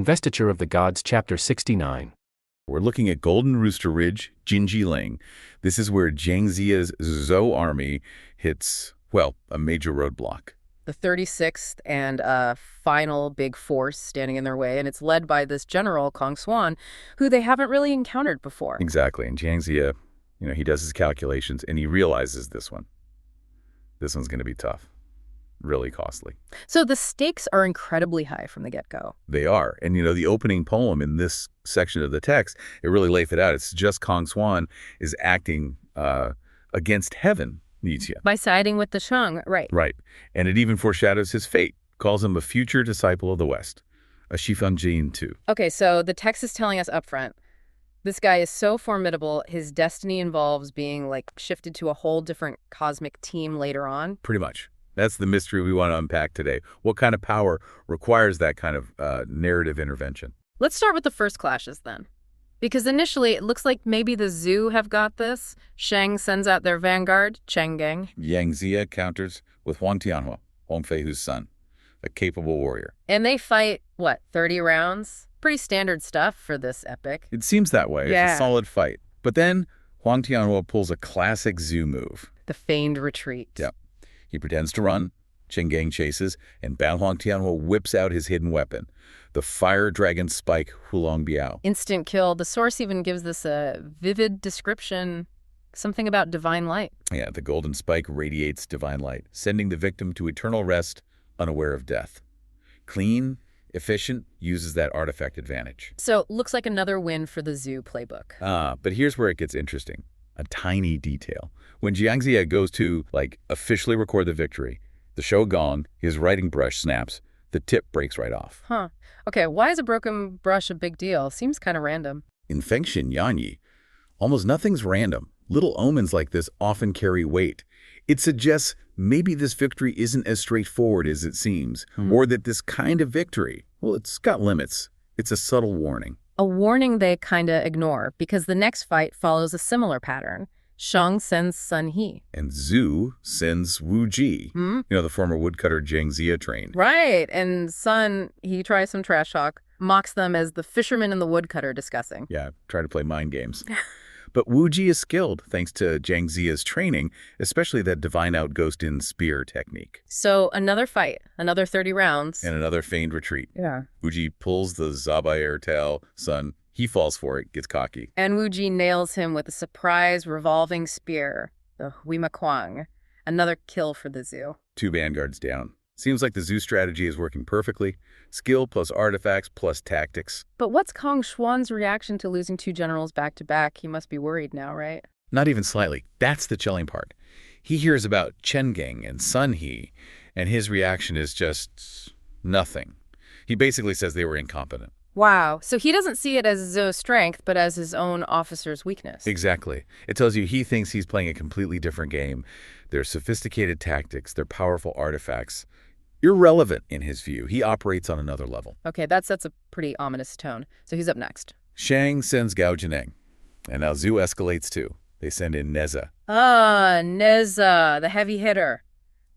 Investiture of the Gods, Chapter 69. We're looking at Golden Rooster Ridge, Jinjiling. This is where Jiang Ziya's Zhou army hits, well, a major roadblock. The 36th and final big force standing in their way, and it's led by this general, Xuan, who they haven't really encountered before. Exactly, and Jiang Ziya, he does his calculations, and he realizes this one's going to be tough, really costly. So the stakes are incredibly high from the get-go. They are, and the opening poem in this section of the text, it really lays it out. It's just Xuan is acting against heaven, Nietzsche. By siding with the Shang, right. Right, and it even foreshadows his fate, calls him a future disciple of the West, a Shifanjin too. Okay, so the text is telling us up front, this guy is so formidable, his destiny involves being shifted to a whole different cosmic team later on. Pretty much. That's the mystery we want to unpack today. What kind of power requires that kind of narrative intervention? Let's start with the first clashes then. Because initially, it looks like maybe the Zhu have got this. Shang sends out their vanguard, Cheng Gang. Yang Ziya counters with Huang Tianhua, Huang Feihu's son, a capable warrior. And they fight, 30 rounds? Pretty standard stuff for this epic. It seems that way. Yeah. It's a solid fight. But then Huang Tianhua pulls a classic Zhu move. The feigned retreat. Yep. He pretends to run, Cheng Gang chases, and Ban Huang Tianhua whips out his hidden weapon, the fire dragon spike Hulong Biao. Instant kill. The source even gives this a vivid description, something about divine light. Yeah, the golden spike radiates divine light, sending the victim to eternal rest, unaware of death. Clean, efficient, uses that artifact advantage. So, looks like another win for the Zhu playbook. But here's where it gets interesting. A tiny detail. When Jiang Ziya goes to, officially record the victory, the show gong, his writing brush snaps, the tip breaks right off. Huh. Okay, why is a broken brush a big deal? Seems kind of random. In Fengxian Yanyi, almost nothing's random. Little omens like this often carry weight. It suggests maybe this victory isn't as straightforward as it seems, or that this kind of victory, well, it's got limits. It's a subtle warning. A warning they kind of ignore, because the next fight follows a similar pattern. Shang sends Sun He. And Zhu sends Wu Ji, the former woodcutter Jiang Ziya trained. Right, and Sun, he tries some trash talk, mocks them as the fisherman and the woodcutter discussing. Yeah, try to play mind games. But Wu Ji is skilled thanks to Jiang Ziya's training, especially that divine outghost in spear technique. So another fight, another 30 rounds. And another feigned retreat. Yeah. Wu Ji pulls the Zabai tail, Sun. He falls for it, gets cocky. And Wu Ji nails him with a surprise revolving spear, the Huima Kuang. Another kill for the Zhu. 2 vanguards down. Seems like the Zhu strategy is working perfectly. Skill plus artifacts plus tactics. But what's Xuan's reaction to losing 2 generals back-to-back? He must be worried now, right? Not even slightly. That's the chilling part. He hears about Cheng Gang and Sun He, and his reaction is just nothing. He basically says they were incompetent. Wow. So he doesn't see it as Zhou's strength, but as his own officer's weakness. Exactly. It tells you he thinks he's playing a completely different game. Their sophisticated tactics, their powerful artifacts, irrelevant in his view. He operates on another level. Okay, that sets a pretty ominous tone. So he's up next. Shang sends Gao Jineng, and now Zhu escalates too. They send in Neza. Neza, the heavy hitter.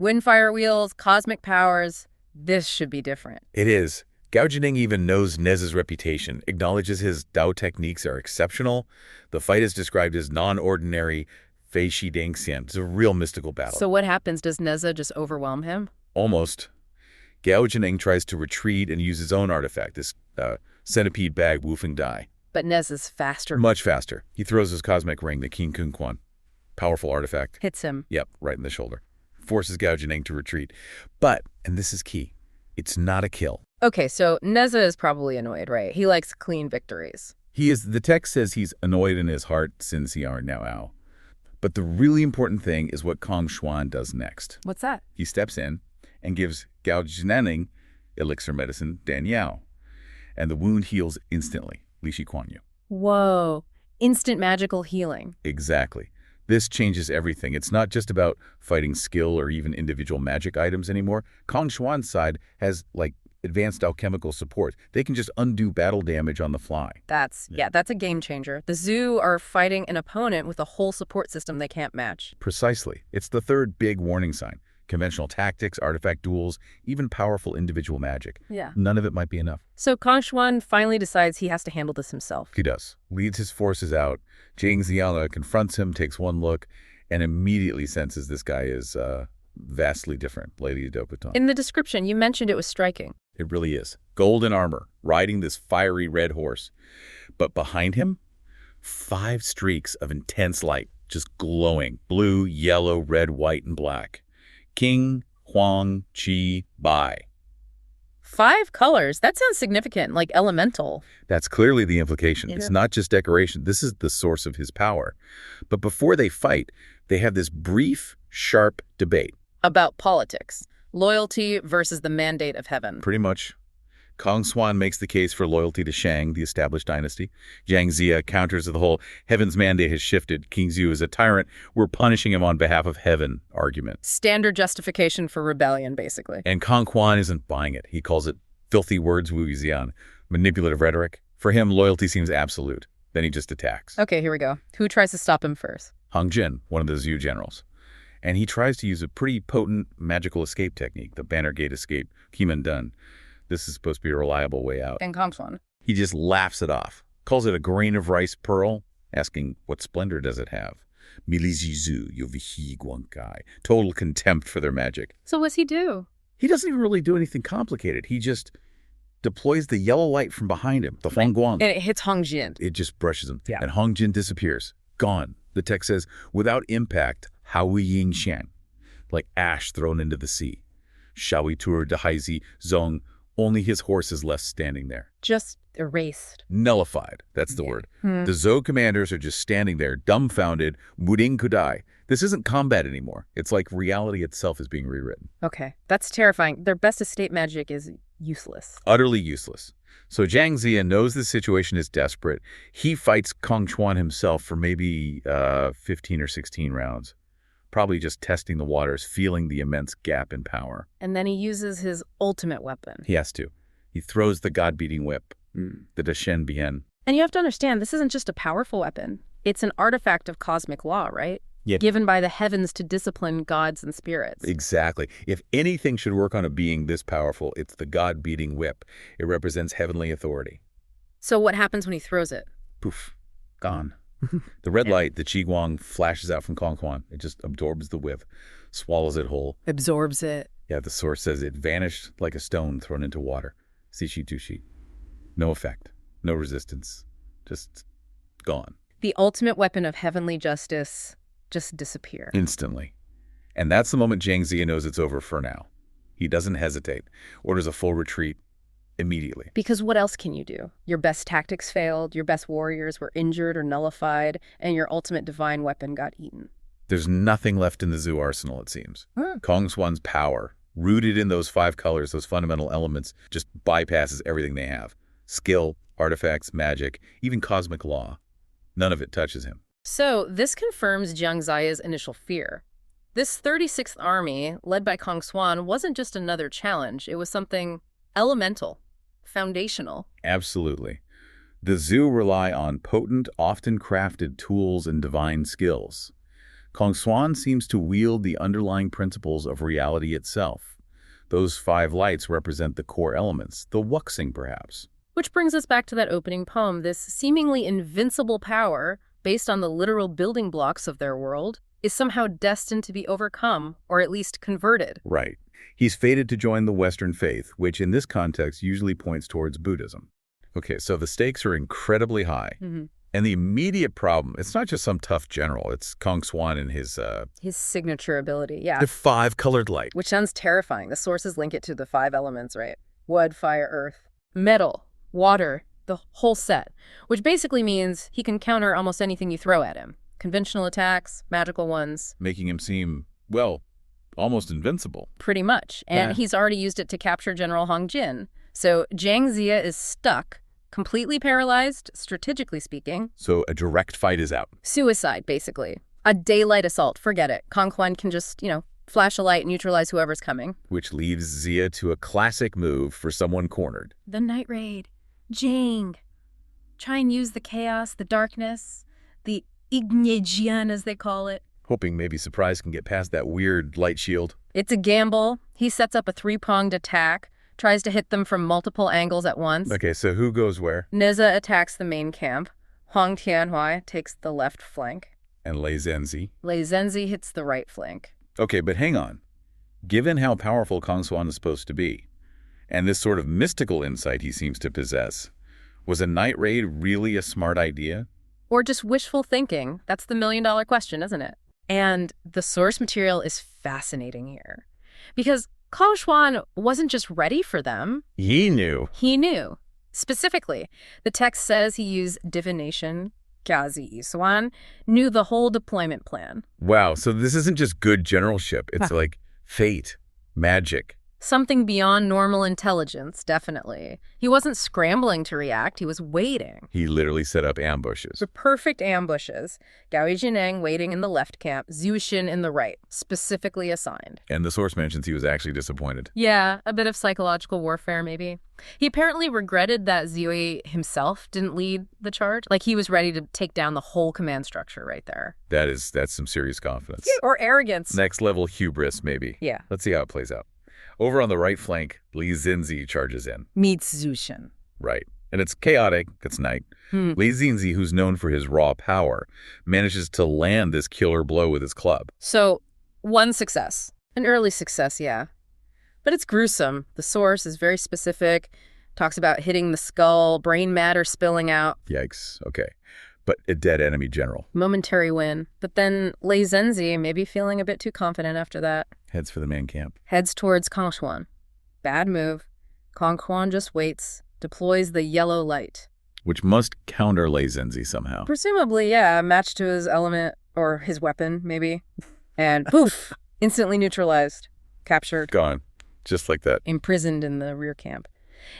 Windfire wheels, cosmic powers. This should be different. It is. Gao Jineng even knows Neza's reputation, acknowledges his Dao techniques are exceptional. The fight is described as non-ordinary Fei Shi Deng Xian. It's a real mystical battle. So what happens? Does Neza just overwhelm him? Almost. Gao Jineng tries to retreat and use his own artifact, this centipede bag Wufeng Dai. But Neza's faster. Much faster. He throws his cosmic ring, the Qin Kun Quan. Powerful artifact. Hits him. Yep, right in the shoulder. Forces Gao Jineng to retreat. But, and this is key, it's not a kill. Okay, so Neza is probably annoyed, right? He likes clean victories. He is. The text says he's annoyed in his heart since he are now out. But the really important thing is what Xuan does next. What's that? He steps in and gives Gao Jineng elixir medicine Danyao. And the wound heals instantly. Li Shi Kuan Yu. Whoa. Instant magical healing. Exactly. This changes everything. It's not just about fighting skill or even individual magic items anymore. Xuan's side has, advanced alchemical support. They can just undo battle damage on the fly. That's a game changer. The Zhu are fighting an opponent with a whole support system they can't match. Precisely. It's the third big warning sign. Conventional tactics, artifact duels, even powerful individual magic. Yeah. None of it might be enough. So Xuan finally decides he has to handle this himself. He does. Leads his forces out. Zhang Ziya confronts him, takes one look, and immediately senses this guy is vastly different. Lady Dopaton. In the description, you mentioned it was striking. It really is. Golden armor, riding this fiery red horse. But behind him, 5 streaks of intense light, just glowing. Blue, yellow, red, white, and black. King, Huang, Qi, Bai. 5 colors? That sounds significant, like elemental. That's clearly the implication. Yeah. It's not just decoration. This is the source of his power. But before they fight, they have this brief, sharp debate. About politics. Loyalty versus the mandate of heaven. Pretty much. Xuan makes the case for loyalty to Shang, the established dynasty. Zhang Ziya counters the whole heaven's mandate has shifted. King Zhu is a tyrant. We're punishing him on behalf of heaven argument. Standard justification for rebellion, basically. And Xuan isn't buying it. He calls it filthy words, Wu Zian, manipulative rhetoric. For him, loyalty seems absolute. Then he just attacks. Okay, here we go. Who tries to stop him first? Hang Jin, one of the Zhu generals. And he tries to use a pretty potent magical escape technique, the Banner Gate escape, Kiman Dun. This is supposed to be a reliable way out. And Xuan. He just laughs it off, calls it a grain of rice pearl, asking what splendor does it have. Milizizu yovihi guankai. Total contempt for their magic. So what's he do? He doesn't even really do anything complicated. He just deploys the yellow light from behind him, the Huangguang. And it hits Hong Jin. It just brushes him. Yeah. And Hong Jin disappears. Gone. The text says, without impact, Hao Ying Shan. Like ash thrown into the sea. Shawi Tur de Haizi Zong. Only his horse is left standing there. Just erased. Nullified. That's the word. The Zhou commanders are just standing there, dumbfounded, Muding Kudai. This isn't combat anymore. It's like reality itself is being rewritten. Okay, that's terrifying. Their best escape magic is useless. Utterly useless. So Zhang Ziya knows the situation is desperate. He fights Xuan himself for maybe 15 or 16 rounds. Probably just testing the waters, feeling the immense gap in power. And then he uses his ultimate weapon. He has to. He throws the god-beating whip, the Dashen Bien. And you have to understand, this isn't just a powerful weapon. It's an artifact of cosmic law, right? Yeah. Given by the heavens to discipline gods and spirits. Exactly. If anything should work on a being this powerful, it's the god-beating whip. It represents heavenly authority. So what happens when he throws it? Poof. Gone. The red light, the Qiguang, flashes out from Xuan. It just absorbs the whip, swallows it whole. Absorbs it. Yeah, the source says it vanished like a stone thrown into water. Sishi Tushi. No effect. No resistance. Just gone. The ultimate weapon of heavenly justice just disappear. Instantly. And that's the moment Zhang Ziya knows it's over for now. He doesn't hesitate. Orders a full retreat immediately. Because what else can you do? Your best tactics failed, your best warriors were injured or nullified, and your ultimate divine weapon got eaten. There's nothing left in the Zhu arsenal, it seems. Xuan's power, rooted in those 5 colors, those fundamental elements, just bypasses everything they have. Skill, artifacts, magic, even cosmic law. None of it touches him. So this confirms Zhang Ziya's initial fear. This 36th army, led by Xuan, wasn't just another challenge. It was something elemental, foundational. Absolutely. The Zhu rely on potent, often crafted tools and divine skills. Xuan seems to wield the underlying principles of reality itself. Those 5 lights represent the core elements, the wuxing perhaps. Which brings us back to that opening poem, this seemingly invincible power, based on the literal building blocks of their world, is somehow destined to be overcome, or at least converted. Right. He's fated to join the Western faith, which in this context usually points towards Buddhism. Okay, so the stakes are incredibly high. And the immediate problem, it's not just some tough general, it's Xuan and his signature ability, yeah. the 5 colored light. Which sounds terrifying. The sources link it to the 5 elements, right? Wood, fire, earth, metal, water, the whole set. Which basically means he can counter almost anything you throw at him. Conventional attacks, magical ones. Making him seem, well, almost invincible. Pretty much. And he's already used it to capture General Hong Jin. So Zhang Ziya is stuck, completely paralyzed, strategically speaking. So a direct fight is out. Suicide, basically. A daylight assault. Forget it. Xuan can just, flash a light and neutralize whoever's coming. Which leads Ziya to a classic move for someone cornered. The night raid. Zhang. Try and use the chaos, the darkness, the Ignijian, as they call it. hoping maybe Surprise can get past that weird light shield. It's a gamble. He sets up a three-pronged attack, tries to hit them from multiple angles at once. Okay, so who goes where? Neza attacks the main camp. Huang Tianhui takes the left flank. And Lei Zhenzi. Lei Zhenzi hits the right flank. Okay, but hang on. Given how powerful Kong Xuan is supposed to be, and this sort of mystical insight he seems to possess, was a night raid really a smart idea? Or just wishful thinking? That's the million-dollar question, isn't it? And the source material is fascinating here. Because Kong Xuan wasn't just ready for them. He knew. He knew. Specifically, the text says he used divination. Gazi Xuan knew the whole deployment plan. Wow, so this isn't just good generalship. It's like fate, magic. Something beyond normal intelligence, definitely. He wasn't scrambling to react, he was waiting. He literally set up ambushes. The perfect ambushes. Gao Jineng waiting in the left camp, Zhu Xin in the right, specifically assigned. And the source mentions he was actually disappointed. Yeah, a bit of psychological warfare, maybe. He apparently regretted that Zhui himself didn't lead the charge. Like he was ready to take down the whole command structure right there. That's some serious confidence. Or arrogance. Next level hubris, maybe. Yeah. Let's see how it plays out. Over on the right flank, Lei Zhenzi charges in. Meets Zhu Xin. Right. And it's chaotic. It's night. Lei Zhenzi, who's known for his raw power, manages to land this killer blow with his club. So, one success. An early success, yeah. But it's gruesome. The source is very specific, talks about hitting the skull, brain matter spilling out. Yikes. Okay. But a dead enemy general. Momentary win. But then Lei Zhenzi may be feeling a bit too confident after that. Heads for the main camp. Heads towards Kong Xuan. Bad move. Kong Xuan just waits, deploys the yellow light. Which must counter Lei Zhenzi somehow. Presumably, yeah, matched to his element, or his weapon, maybe. And poof! Instantly neutralized. Captured. Gone. Just like that. Imprisoned in the rear camp.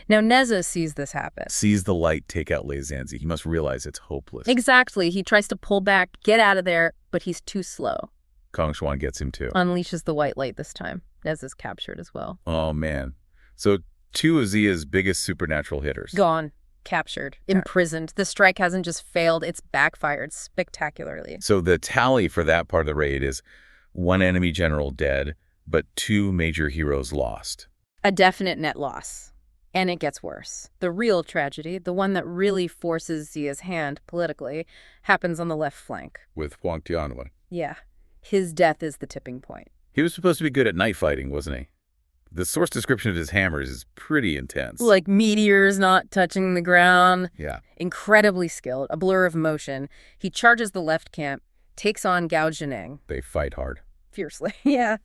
Now, Neza sees this happen. Sees the light take out Lei Zhenzi. He must realize it's hopeless. Exactly. He tries to pull back, get out of there, but he's too slow. Kong Xuan gets him too. Unleashes the white light this time. Neza's captured as well. Oh, man. So two of Zia's biggest supernatural hitters. Gone. Captured. Imprisoned. The strike hasn't just failed, it's backfired spectacularly. So the tally for that part of the raid is one enemy general dead, but two major heroes lost. A definite net loss. And it gets worse. The real tragedy, the one that really forces Zia's hand politically, happens on the left flank. With Huang Tianhui. Yeah. His death is the tipping point. He was supposed to be good at night fighting, wasn't he? The source description of his hammers is pretty intense. Like meteors not touching the ground. Yeah. Incredibly skilled, a blur of motion. He charges the left camp, takes on Gao Jineng. They fight hard. Fiercely, yeah.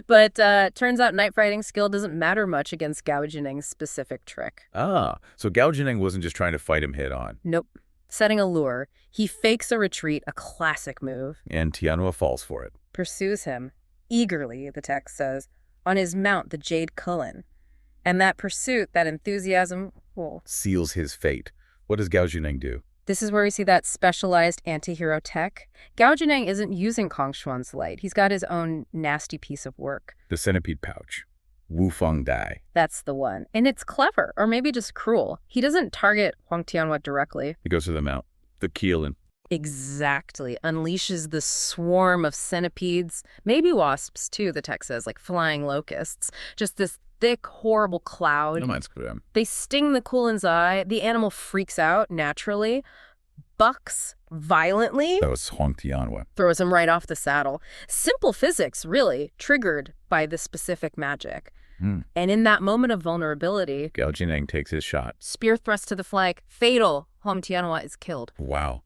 But turns out night fighting skill doesn't matter much against Gao Jineng's specific trick. Ah, so Gao Jineng wasn't just trying to fight him head on. Nope. Setting a lure, he fakes a retreat, a classic move. And Tianhui falls for it. Pursues him, eagerly, the text says, on his mount, the Jade Cullen. And that pursuit, that enthusiasm, seals his fate. What does Gao Jineng do? This is where we see that specialized anti-hero tech. Gao Jineng isn't using Kong Xuan's light. He's got his own nasty piece of work. The centipede pouch. Wu Feng Dai. That's the one. And it's clever, or maybe just cruel. He doesn't target Huang Tianhui directly. He goes to the mount. The Keelan. Exactly. Unleashes the swarm of centipedes, maybe wasps too, the text says, like flying locusts. Just this thick, horrible cloud. No mind's good. They sting the Kulin's eye. The animal freaks out naturally, bucks violently. That was Huang Tianhui. Throws him right off the saddle. Simple physics, really, triggered by this specific magic. And in that moment of vulnerability, Gao Jineng takes his shot. Spear thrust to the flank, fatal. Huang Tianhui is killed. Wow.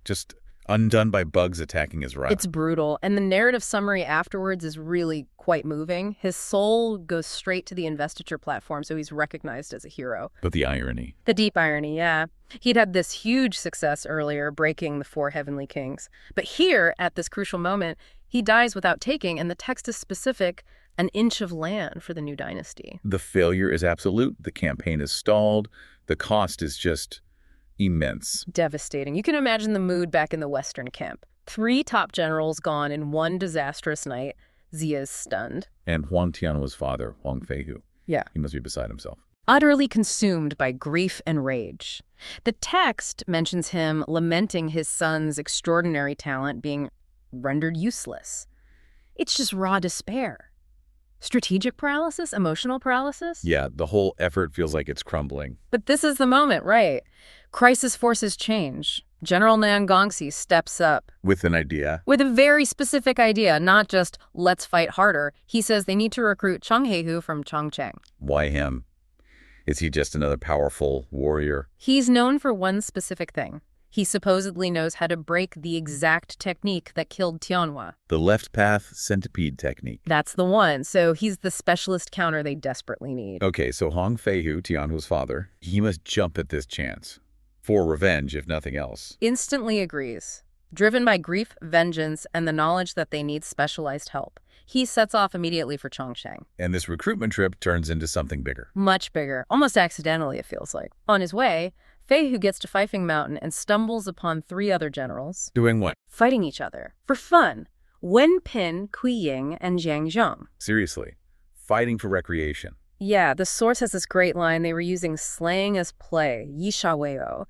Just undone by bugs attacking his right. It's brutal, and the narrative summary afterwards is really quite moving. His soul goes straight to the Investiture platform, so he's recognized as a hero. But the irony. The deep irony, yeah. He'd had this huge success earlier, breaking the 4 Heavenly Kings. But here, at this crucial moment, he dies without taking, and the text is specific, an inch of land for the new dynasty. The failure is absolute. The campaign is stalled. The cost is just immense. Devastating. You can imagine the mood back in the Western camp. 3 top generals gone in one disastrous night. Zia is stunned. And Huang Tianhui's father, Huang Feihu. Yeah. He must be beside himself. Utterly consumed by grief and rage. The text mentions him lamenting his son's extraordinary talent being rendered useless. It's just raw despair. Strategic paralysis, emotional paralysis. Yeah, the whole effort feels like it's crumbling. But this is the moment, right? Crisis forces change. General Nan Gongxi steps up. With an idea. With a very specific idea, not just, let's fight harder. He says they need to recruit Chang Heihu from Chongqing. Why him? Is he just another powerful warrior? He's known for one specific thing. He supposedly knows how to break the exact technique that killed Tianhua. The left path centipede technique. That's the one. So he's the specialist counter they desperately need. Okay, so Hong Feihu, Tianhua's father, he must jump at this chance. For revenge, if nothing else. Instantly agrees. Driven by grief, vengeance, and the knowledge that they need specialized help, he sets off immediately for Chongqing. And this recruitment trip turns into something bigger. Much bigger. Almost accidentally, it feels like. On his way, Feihu gets to Fifing Mountain and stumbles upon 3 other generals. Doing what? Fighting each other. For fun. Wen Pin, Kui Ying, and Zhang Zheng. Seriously. Fighting for recreation. Yeah, the source has this great line. They were using slang as play, yisha weio.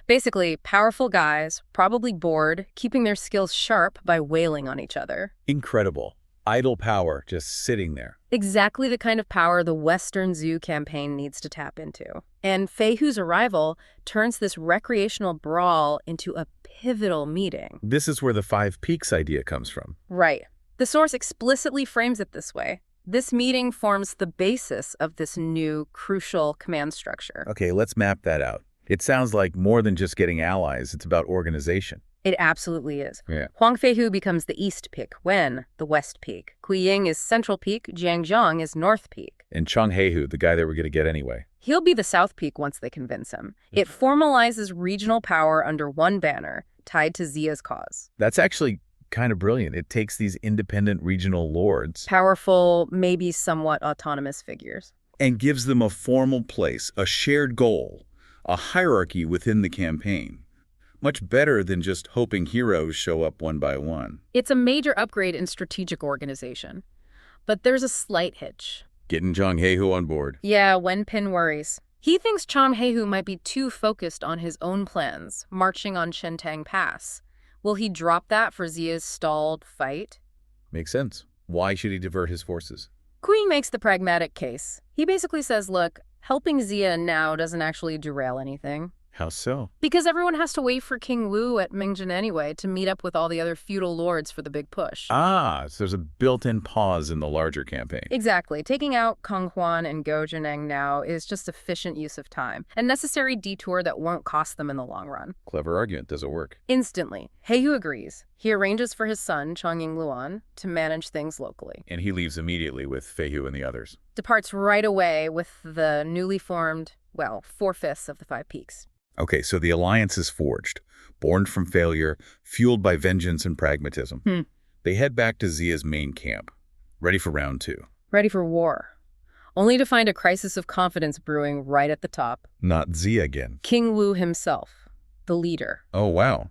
Basically, powerful guys, probably bored, keeping their skills sharp by wailing on each other. Incredible. Idle power just sitting there. Exactly the kind of power the Western Zoo campaign needs to tap into. And Feihu's arrival turns this recreational brawl into a pivotal meeting. This is where the 5 Peaks idea comes from. Right. The source explicitly frames it this way. This meeting forms the basis of this new, crucial command structure. Okay, let's map that out. It sounds like more than just getting allies. It's about organization. It absolutely is. Yeah. Huang Feihu becomes the East Peak, Wen, the West Peak. Kui Ying is Central Peak, Zhang Zheng is North Peak. And Chang Heihu, the guy they were going to get anyway. He'll be the South Peak once they convince him. It formalizes regional power under one banner, tied to Zia's cause. That's actually kind of brilliant. It takes these independent regional lords. Powerful, maybe somewhat autonomous figures. And gives them a formal place, a shared goal, a hierarchy within the campaign. Much better than just hoping heroes show up one by one. It's a major upgrade in strategic organization. But there's a slight hitch. Getting Chang Heihu on board. Yeah, Wen Pin worries. He thinks Chang Heihu might be too focused on his own plans, marching on Chentang Pass. Will he drop that for Zia's stalled fight? Makes sense. Why should he divert his forces? Queen makes the pragmatic case. He basically says, look, helping Zia now doesn't actually derail anything. How so? Because everyone has to wait for King Wu at Mingjin anyway to meet up with all the other feudal lords for the big push. Ah, so there's a built-in pause in the larger campaign. Exactly. Taking out Kong Huan and Go Jineng now is just efficient use of time, a necessary detour that won't cost them in the long run. Clever argument. Does it work? Instantly. Heihu agrees. He arranges for his son, Changying Luan, to manage things locally. And he leaves immediately with Feihu and the others. Departs right away with the newly formed, 4/5 of the 5 Peaks. Okay, so the alliance is forged, born from failure, fueled by vengeance and pragmatism. They head back to Zia's main camp, ready for round 2. Ready for war. Only to find a crisis of confidence brewing right at the top. Not Zia again. King Wu himself, the leader. Oh, wow.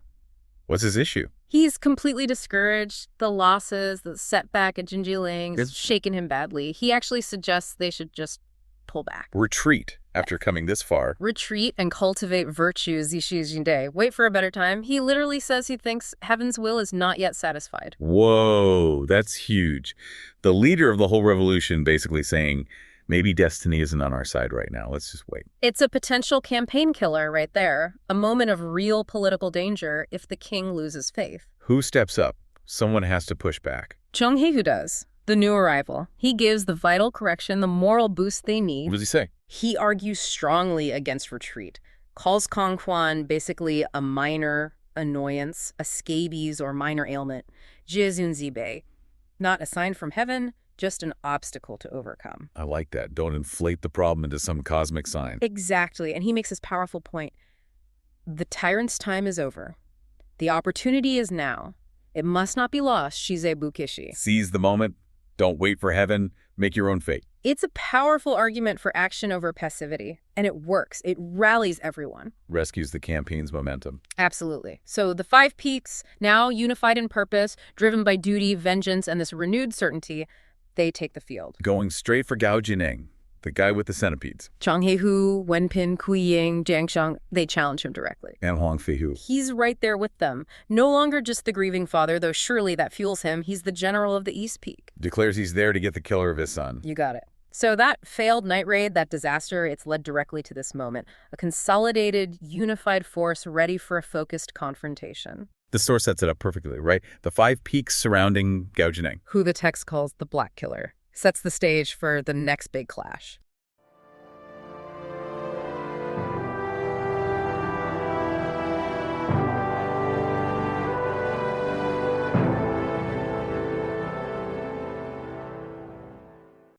What's his issue? He's completely discouraged. The losses, the setback at Jinjiling has shaken him badly. He actually suggests they should just pull back. Retreat after coming this far. Retreat and cultivate virtue, Zixi Jinde. Wait for a better time. He literally says he thinks heaven's will is not yet satisfied. Whoa, that's huge. The leader of the whole revolution basically saying, maybe destiny isn't on our side right now. Let's just wait. It's a potential campaign killer right there. A moment of real political danger if the king loses faith. Who steps up? Someone has to push back. Chang Heihu does. The new arrival. He gives the vital correction, the moral boost they need. What does he say? He argues strongly against retreat, calls Kong Huan basically a minor annoyance, a scabies or minor ailment, Jiezun Zibei, not a sign from heaven, just an obstacle to overcome. I like that. Don't inflate the problem into some cosmic sign. Exactly, and he makes this powerful point. The tyrant's time is over. The opportunity is now. It must not be lost, Shize Bukishi. Seize the moment. Don't wait for heaven. Make your own fate. It's a powerful argument for action over passivity, and it works. It rallies everyone. Rescues the campaign's momentum. Absolutely. So the 5 Peaks, now unified in purpose, driven by duty, vengeance, and this renewed certainty, they take the field. Going straight for Gao Jining, the guy with the centipedes. Zhang Heihu, Wenpin, Kui Ying, Jiang Shang, they challenge him directly. And Huang Feihu. He's right there with them. No longer just the grieving father, though surely that fuels him. He's the general of the East Peak. Declares he's there to get the killer of his son. You got it. So that failed night raid, that disaster, it's led directly to this moment. A consolidated, unified force ready for a focused confrontation. The story sets it up perfectly, right? The 5 peaks surrounding Gao Jining. Who the text calls the Black Killer. Sets the stage for the next big clash.